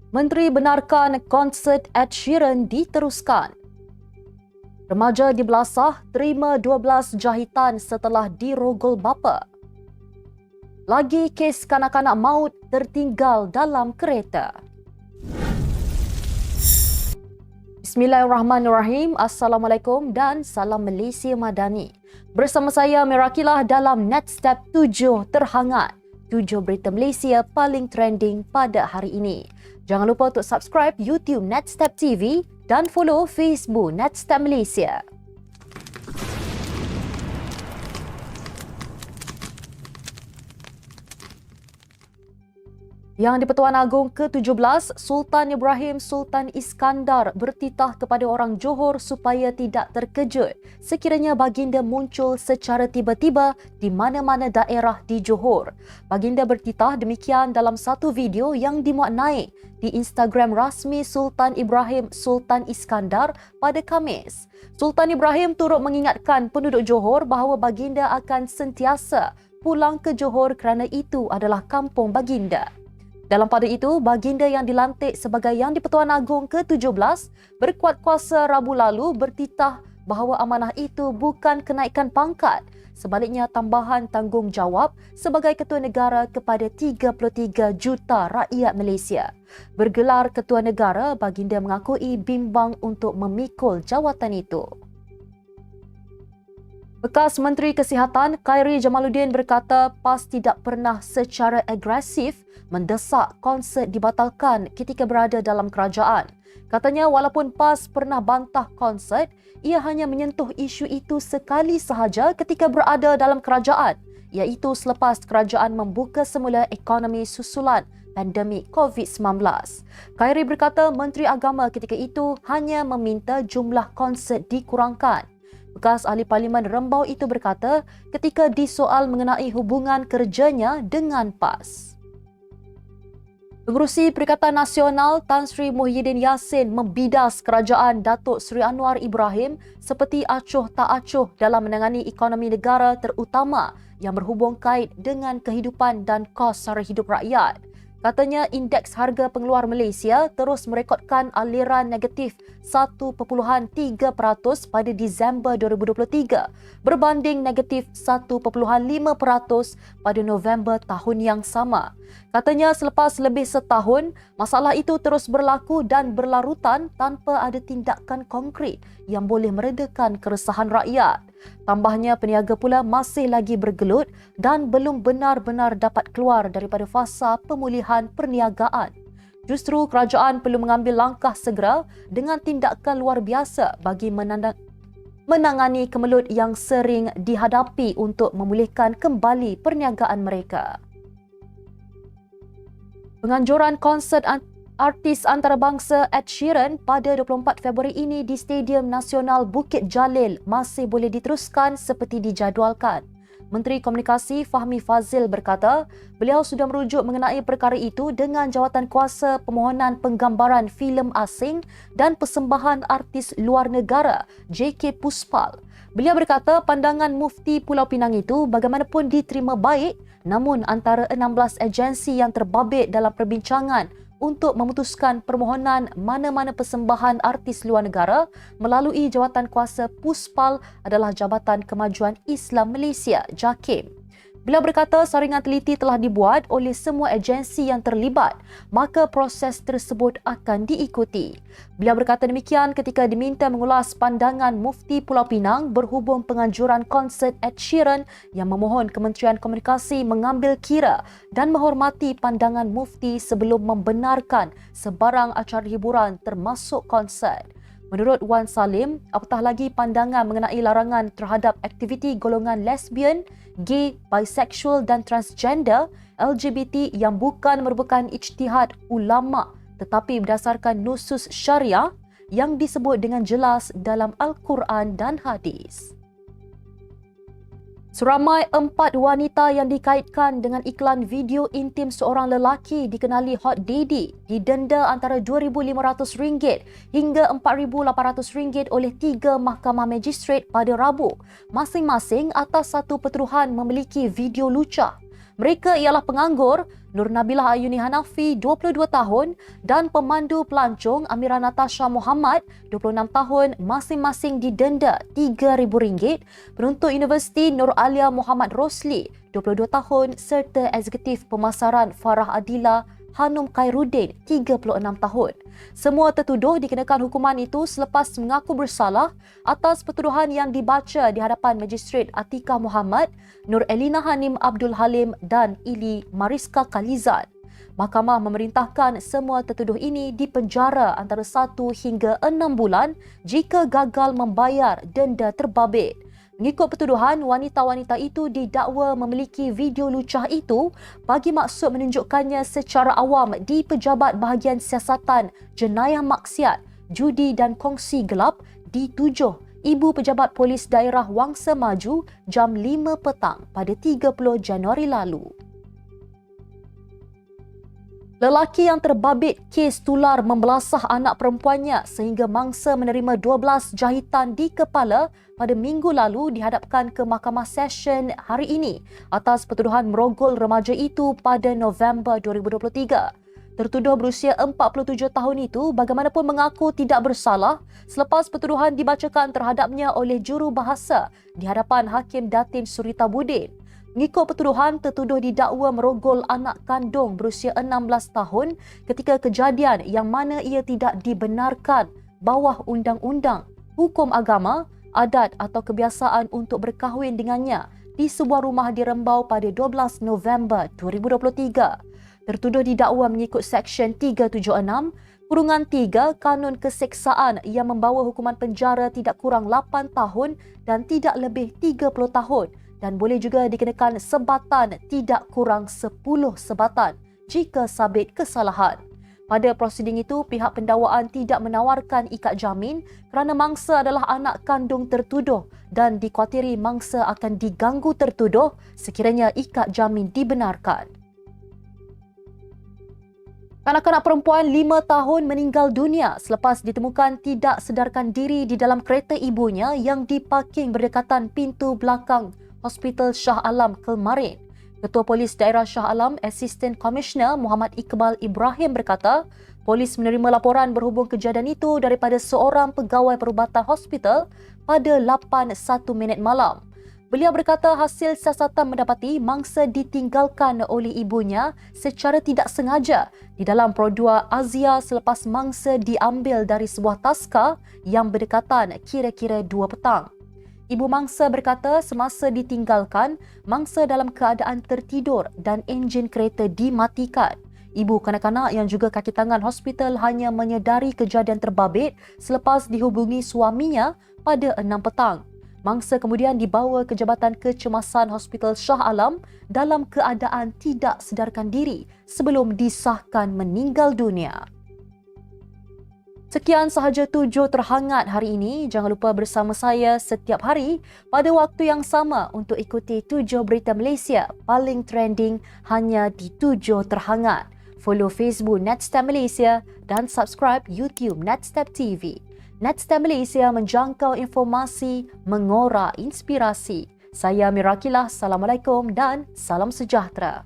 Menteri benarkan konsert Ed Sheeran diteruskan. Remaja di Belasah terima 12 jahitan setelah dirogol bapa. Lagi kes kanak-kanak maut tertinggal dalam kereta. Bismillahirrahmanirrahim. Assalamualaikum dan salam Malaysia Madani. Bersama saya Mirakilah dalam Netstep 7 terhangat. 7 berita Malaysia paling trending pada hari ini. Jangan lupa untuk subscribe YouTube Netstep TV dan follow Facebook Netstep Malaysia. Yang di-Pertuan Agong ke-17, Sultan Ibrahim Sultan Iskandar bertitah kepada orang Johor supaya tidak terkejut sekiranya baginda muncul secara tiba-tiba di mana-mana daerah di Johor. Baginda bertitah demikian dalam satu video yang dimuat naik di Instagram rasmi Sultan Ibrahim Sultan Iskandar pada Khamis. Sultan Ibrahim turut mengingatkan penduduk Johor bahawa baginda akan sentiasa pulang ke Johor kerana itu adalah kampung baginda. Dalam pada itu, baginda yang dilantik sebagai Yang di-Pertuan Agong ke-17 berkuat kuasa Rabu lalu bertitah bahawa amanah itu bukan kenaikan pangkat, sebaliknya tambahan tanggungjawab sebagai Ketua Negara kepada 33 juta rakyat Malaysia. Bergelar Ketua Negara, baginda mengakui bimbang untuk memikul jawatan itu. Bekas Menteri Kesihatan Khairi Jamaluddin berkata PAS tidak pernah secara agresif mendesak konsert dibatalkan ketika berada dalam kerajaan. Katanya walaupun PAS pernah bantah konsert, ia hanya menyentuh isu itu sekali sahaja ketika berada dalam kerajaan, iaitu selepas kerajaan membuka semula ekonomi susulan pandemik COVID-19. Khairi berkata Menteri Agama ketika itu hanya meminta jumlah konsert dikurangkan. Bekas ahli Parlimen Rembau itu berkata ketika disoal mengenai hubungan kerjanya dengan PAS. Pengerusi Perikatan Nasional Tan Sri Muhyiddin Yassin membidas kerajaan Datuk Seri Anwar Ibrahim seperti acuh tak acuh dalam menangani ekonomi negara terutama yang berhubung kait dengan kehidupan dan kos sara hidup rakyat. Katanya indeks harga pengeluar Malaysia terus merekodkan aliran negatif 1.3% pada Disember 2023 berbanding negatif 1.5% pada November tahun yang sama. Katanya selepas lebih setahun, masalah itu terus berlaku dan berlarutan tanpa ada tindakan konkret yang boleh meredakan keresahan rakyat. Tambahnya, peniaga pula masih lagi bergelut dan belum benar-benar dapat keluar daripada fasa pemulihan perniagaan. Justru kerajaan perlu mengambil langkah segera dengan tindakan luar biasa bagi menangani kemelut yang sering dihadapi untuk memulihkan kembali perniagaan mereka. Penganjuran konsert artis antarabangsa Ed Sheeran pada 24 Februari ini di Stadium Nasional Bukit Jalil masih boleh diteruskan seperti dijadualkan. Menteri Komunikasi Fahmi Fazil berkata, beliau sudah merujuk mengenai perkara itu dengan Jawatankuasa Permohonan Penggambaran Filem Asing dan Persembahan Artis Luar Negara JK Puspal. Beliau berkata pandangan Mufti Pulau Pinang itu bagaimanapun diterima baik, namun antara 16 agensi yang terbabit dalam perbincangan untuk memutuskan permohonan mana-mana persembahan artis luar negara melalui Jawatankuasa Puspal adalah Jabatan Kemajuan Islam Malaysia, JAKIM. Beliau berkata saringan teliti telah dibuat oleh semua agensi yang terlibat, maka proses tersebut akan diikuti. Beliau berkata demikian ketika diminta mengulas pandangan Mufti Pulau Pinang berhubung penganjuran konsert Ed Sheeran yang memohon Kementerian Komunikasi mengambil kira dan menghormati pandangan Mufti sebelum membenarkan sebarang acara hiburan termasuk konsert. Menurut Wan Salim, apatah lagi pandangan mengenai larangan terhadap aktiviti golongan lesbian, gay, bisexual dan transgender, LGBT yang bukan merupakan ijtihad ulama tetapi berdasarkan nusus syariah yang disebut dengan jelas dalam Al-Quran dan hadis. Seramai 4 wanita yang dikaitkan dengan iklan video intim seorang lelaki dikenali Hot Daddy didenda antara RM2,500 hingga RM4,800 oleh 3 mahkamah magistrate pada Rabu, masing-masing atas satu pertuduhan memiliki video lucah. Mereka ialah penganggur Nur Nabilah Ayuni Hanafi 22 tahun dan pemandu pelancong Amira Natasha Muhammad 26 tahun masing-masing didenda RM3,000. Penuntut Universiti Nur Alia Muhammad Rosli 22 tahun serta eksekutif pemasaran Farah Adila Hanum Khairuddin 36 tahun. Semua tertuduh dikenakan hukuman itu selepas mengaku bersalah atas pertuduhan yang dibaca di hadapan Magistrate Atikah Muhammad, Nur Elina Hanim Abdul Halim dan Ili Mariska Khalizad. Mahkamah memerintahkan semua tertuduh ini dipenjara antara 1 hingga 6 bulan jika gagal membayar denda terbabit. Mengikut pertuduhan, wanita-wanita itu didakwa memiliki video lucah itu bagi maksud menunjukkannya secara awam di Pejabat Bahagian Siasatan Jenayah Maksiat, Judi dan Kongsi Gelap di 7 Ibu Pejabat Polis Daerah Wangsa Maju jam 5 petang pada 30 Januari lalu. Lelaki yang terbabit kes tular membelasah anak perempuannya sehingga mangsa menerima 12 jahitan di kepala pada minggu lalu dihadapkan ke Mahkamah Session hari ini atas pertuduhan merogol remaja itu pada November 2023. Tertuduh berusia 47 tahun itu bagaimanapun mengaku tidak bersalah selepas pertuduhan dibacakan terhadapnya oleh jurubahasa di hadapan Hakim Datin Surita Budin. Mengikut pertuduhan, tertuduh didakwa merogol anak kandung berusia 16 tahun ketika kejadian yang mana ia tidak dibenarkan bawah undang-undang, hukum agama, adat atau kebiasaan untuk berkahwin dengannya di sebuah rumah di Rembau pada 12 November 2023. Tertuduh didakwa mengikut Seksyen 376/3 Kanun Keseksaan yang membawa hukuman penjara tidak kurang 8 tahun dan tidak lebih 30 tahun. Dan boleh juga dikenakan sebatan tidak kurang 10 sebatan jika sabit kesalahan. Pada prosiding itu, pihak pendakwaan tidak menawarkan ikat jamin kerana mangsa adalah anak kandung tertuduh dan dikhawatiri mangsa akan diganggu tertuduh sekiranya ikat jamin dibenarkan. Kanak-kanak perempuan 5 tahun meninggal dunia selepas ditemukan tidak sedarkan diri di dalam kereta ibunya yang diparking berdekatan pintu belakang Hospital Shah Alam, Kelmarin. Ketua Polis Daerah Shah Alam, Assistant Commissioner Muhammad Iqbal Ibrahim berkata, polis menerima laporan berhubung kejadian itu daripada seorang pegawai perubatan hospital pada 8:01 malam. Beliau berkata hasil siasatan mendapati mangsa ditinggalkan oleh ibunya secara tidak sengaja di dalam Pro2 Azia selepas mangsa diambil dari sebuah taska yang berdekatan kira-kira 2 petang. Ibu mangsa berkata semasa ditinggalkan, mangsa dalam keadaan tertidur dan enjin kereta dimatikan. Ibu kanak-kanak yang juga kaki tangan hospital hanya menyedari kejadian terbabit selepas dihubungi suaminya pada 6 petang. Mangsa kemudian dibawa ke Jabatan Kecemasan Hospital Shah Alam dalam keadaan tidak sedarkan diri sebelum disahkan meninggal dunia. Sekian sahaja 7 terhangat hari ini. Jangan lupa bersama saya setiap hari pada waktu yang sama untuk ikuti 7 berita Malaysia paling trending hanya di 7 terhangat. Follow Facebook Netstab Malaysia dan subscribe YouTube Netstab TV. Netstab Malaysia menjangkau informasi, mengora inspirasi. Saya Mirakilah. Assalamualaikum dan salam sejahtera.